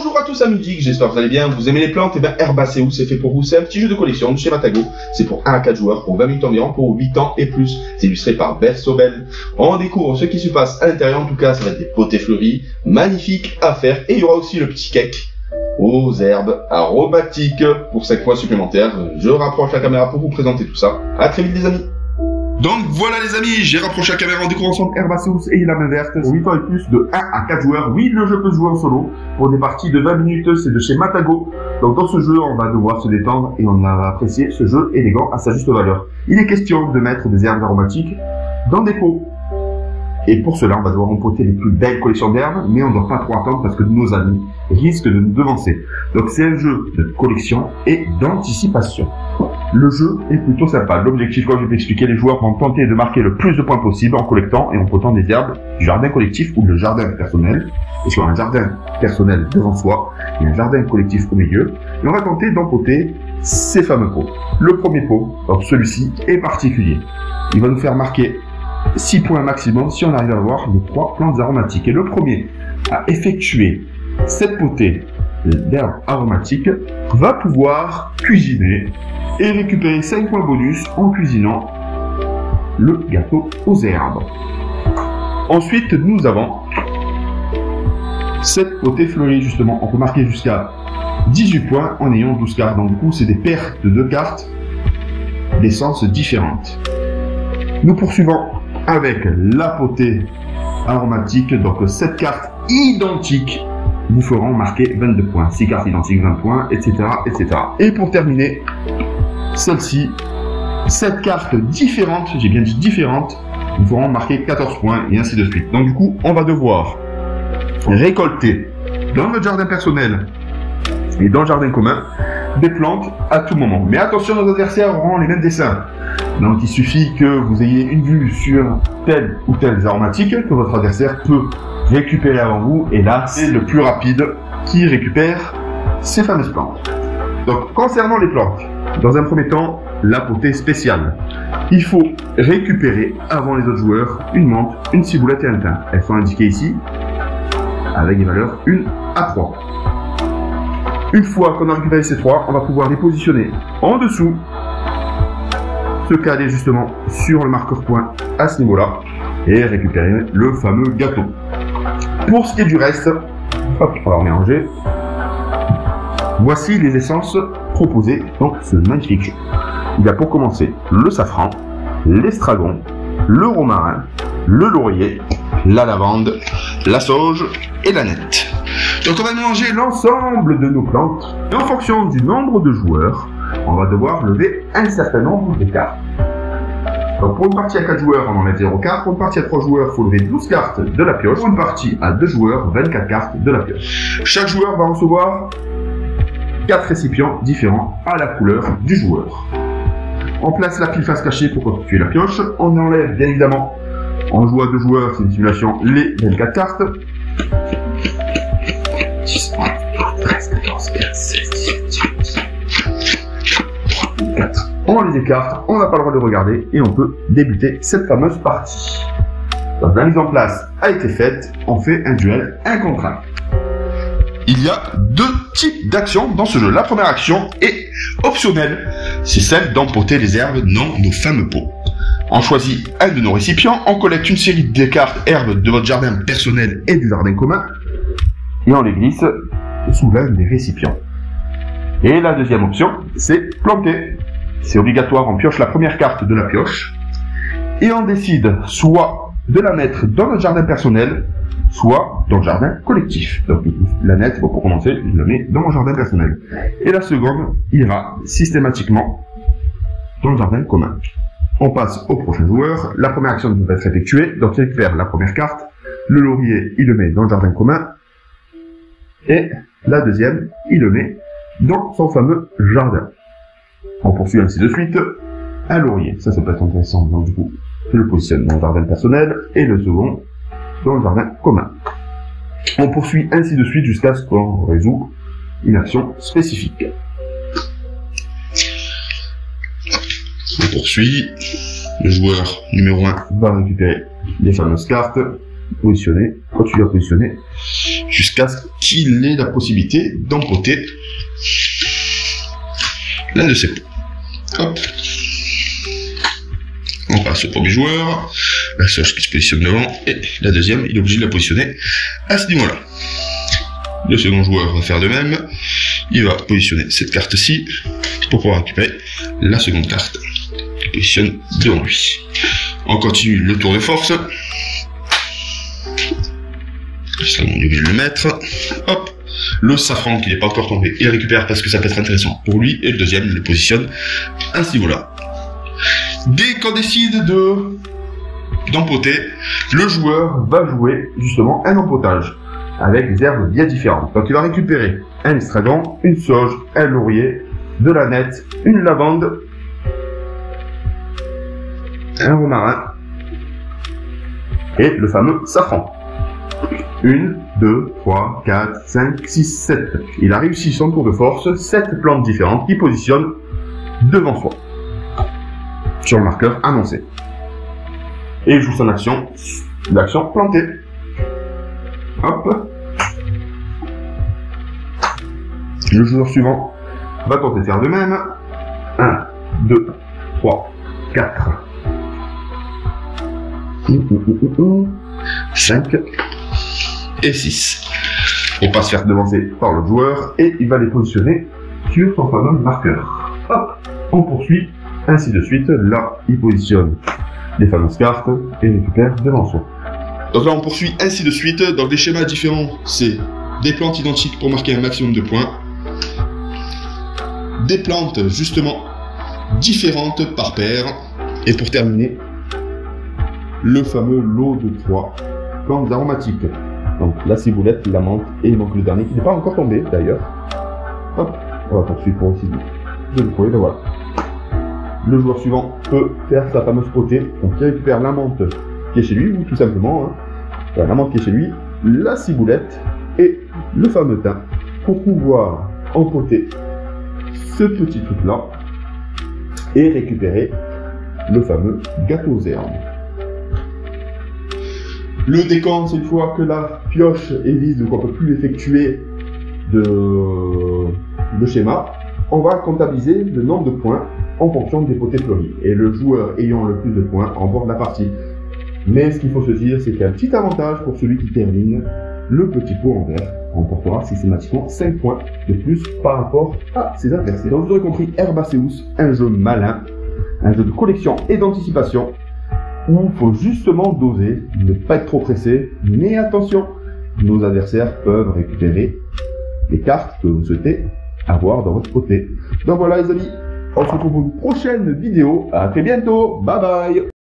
Bonjour à tous amis geeks, j'espère que vous allez bien, vous aimez les plantes, et bien Herbacéous c'est fait pour vous, c'est un petit jeu de collection de chez Matago, c'est pour 1 à 4 joueurs, pour 20 minutes environ, pour 8 ans et plus, c'est illustré par Beth Sobel. On découvre ce qui se passe à l'intérieur, en tout cas ça va être des potées fleuries, magnifiques à faire, et il y aura aussi le petit cake aux herbes aromatiques pour 5 points supplémentaires. Je rapproche la caméra pour vous présenter tout ça, à très vite les amis. Donc voilà les amis, j'ai rapproché la caméra en découvrant ensemble Herbacéous et la main verte, 8 ans et plus de 1 à 4 joueurs. Oui, le jeu peut se jouer en solo, pour des parties de 20 minutes, c'est de chez Matago. Donc dans ce jeu, on va devoir se détendre et on va apprécier ce jeu élégant à sa juste valeur. Il est question de mettre des herbes aromatiques dans des pots. Et pour cela, on va devoir emporter les plus belles collections d'herbes, mais on ne doit pas trop attendre parce que nos amis risquent de nous devancer. Donc c'est un jeu de collection et d'anticipation. Le jeu est plutôt sympa. L'objectif, comme je vais expliquer, les joueurs vont tenter de marquer le plus de points possible en collectant et en potant des herbes du jardin collectif ou le jardin personnel. Et sur un jardin personnel devant soi et un jardin collectif au milieu. Et on va tenter d'empoter ces fameux pots. Le premier pot, donc celui-ci, est particulier. Il va nous faire marquer 6 points maximum si on arrive à avoir les 3 plantes aromatiques. Et le premier à effectuer cette potée d'herbes aromatiques va pouvoir cuisiner et récupérer 5 points bonus en cuisinant le gâteau aux herbes. Ensuite, nous avons cette potée fleurie, justement. On peut marquer jusqu'à 18 points en ayant 12 cartes. Donc du coup, c'est des paires de 2 cartes d'essence différentes. Nous poursuivons avec la potée aromatique. Donc 7 cartes identiques vous feront marquer 22 points. 6 cartes identiques, 20 points, etc., etc. Et pour terminer, celle-ci, 7 cartes différentes, j'ai bien dit différentes, vous feront marquer 14 points et ainsi de suite. Donc du coup, on va devoir récolter dans notre jardin personnel et dans le jardin commun des plantes à tout moment. Mais attention, nos adversaires auront les mêmes dessins. Donc il suffit que vous ayez une vue sur telle ou telle aromatique que votre adversaire peut récupérer avant vous, et là c'est le plus rapide qui récupère ces fameuses plantes. Donc concernant les plantes, dans un premier temps, la potée spéciale. Il faut récupérer avant les autres joueurs une menthe, une ciboulette et un thym. Elles sont indiquées ici avec des valeurs 1 à 3. Une fois qu'on a récupéré ces 3, on va pouvoir les positionner en dessous, se caler justement sur le marqueur point à ce niveau-là et récupérer le fameux gâteau. Pour ce qui est du reste, hop, on va remélanger. Voici les essences proposées dans ce magnifique jeu. Il y a pour commencer le safran, l'estragon, le romarin, le laurier, la lavande, la sauge et la nette. Donc on va mélanger l'ensemble de nos plantes. Et en fonction du nombre de joueurs, on va devoir lever un certain nombre de cartes. Donc pour une partie à 4 joueurs, on enlève 0 cartes. Pour une partie à 3 joueurs, il faut lever 12 cartes de la pioche. Pour une partie à 2 joueurs, 24 cartes de la pioche. Chaque joueur va recevoir 4 récipients différents à la couleur du joueur. On place la pile face cachée pour constituer la pioche. On enlève bien évidemment, en jouant à 2 joueurs, c'est une simulation, les 24 cartes. 10, 11, 13, 14, 15, 16, 17, 18, 19, 4. On les écarte, on n'a pas le droit de regarder et on peut débuter cette fameuse partie. Donc la mise en place a été faite, on fait un duel 1 contre 1. Il y a 2 types d'actions dans ce jeu. La première action est optionnelle, c'est celle d'empoter les herbes dans nos fameux pots. On choisit un de nos récipients, on collecte une série de cartes herbes de votre jardin personnel et du jardin commun et on les glisse sous l'un des récipients. Et la deuxième option, c'est planter. C'est obligatoire, on pioche la première carte de la pioche et on décide soit de la mettre dans notre jardin personnel, soit dans le jardin collectif. Donc la nette, bon, pour commencer, je la mets dans mon jardin personnel. Et la seconde ira systématiquement dans le jardin commun. On passe au prochain joueur. La première action doit être effectuée, donc il récupère la première carte. Le laurier, il le met dans le jardin commun. Et la deuxième, il le met dans son fameux jardin. On poursuit ainsi de suite. Un laurier, ça peut être intéressant. Donc du coup, je le positionne dans le jardin personnel et le second dans le jardin commun. On poursuit ainsi de suite jusqu'à ce qu'on résout une action spécifique. On poursuit. Le joueur numéro 1 va récupérer les fameuses cartes positionner, continuer à positionner, jusqu'à ce qu'il ait la possibilité d'empoter l'un de ses pots. Hop. On passe au premier joueur, la soche qui se positionne devant, et la deuxième, il est obligé de la positionner à ce niveau-là. Le second joueur va faire de même, il va positionner cette carte-ci pour pouvoir récupérer la seconde carte qui positionne devant lui. On continue le tour de force. Ça, on est obligé de le mettre. Hop. Le safran qui n'est pas encore tombé, il récupère parce que ça peut être intéressant pour lui, et le deuxième, il le positionne à ce niveau-là. Dès qu'on décide d'empoter, le joueur va jouer justement un empotage avec des herbes bien différentes. Donc il va récupérer un estragon, une sauge, un laurier, de la nette, une lavande, un romarin et le fameux safran. 1, 2, 3, 4, 5, 6, 7. Il a réussi son tour de force, 7 plantes différentes qui positionnent devant soi sur le marqueur annoncé. Et il joue son action, l'action plantée. Hop. Le joueur suivant va tenter de faire de même. 1, 2, 3, 4. 5 et 6. On passe faire devancer par le joueur et il va les positionner sur son fameux marqueur. Hop. On poursuit, ainsi de suite. Là, il positionne les fameuses cartes et récupère devant soi. Donc là, on poursuit ainsi de suite. Dans des schémas différents, c'est des plantes identiques pour marquer un maximum de points. Des plantes, justement, différentes par paire. Et pour terminer, le fameux lot de 3 plantes aromatiques. Donc la ciboulette, la menthe et il manque le dernier qui n'est pas encore tombé d'ailleurs. Hop, on va poursuivre pour aussi de le trouver, ben voilà. Le joueur suivant peut faire sa fameuse potée, donc il récupère la menthe qui est chez lui, ou tout simplement, la menthe qui est chez lui, la ciboulette et le fameux thym, pour pouvoir empoter ce petit truc là et récupérer le fameux gâteau aux herbes. Le décompte, c'est une fois que la pioche est vide, qu'on ne peut plus effectuer de schéma, on va comptabiliser le nombre de points en fonction des potées fleuries. Et le joueur ayant le plus de points remporte la partie. Mais ce qu'il faut se dire, c'est qu'il y a un petit avantage pour celui qui termine le petit pot en vert. Remportera systématiquement 5 points de plus par rapport à ses adversaires. Donc vous aurez compris, Herbaceus, un jeu malin, un jeu de collection et d'anticipation, où il faut justement doser, ne pas être trop pressé, mais attention, nos adversaires peuvent récupérer les cartes que vous souhaitez avoir dans votre potée. Donc voilà les amis, on se retrouve pour une prochaine vidéo, à très bientôt, bye bye.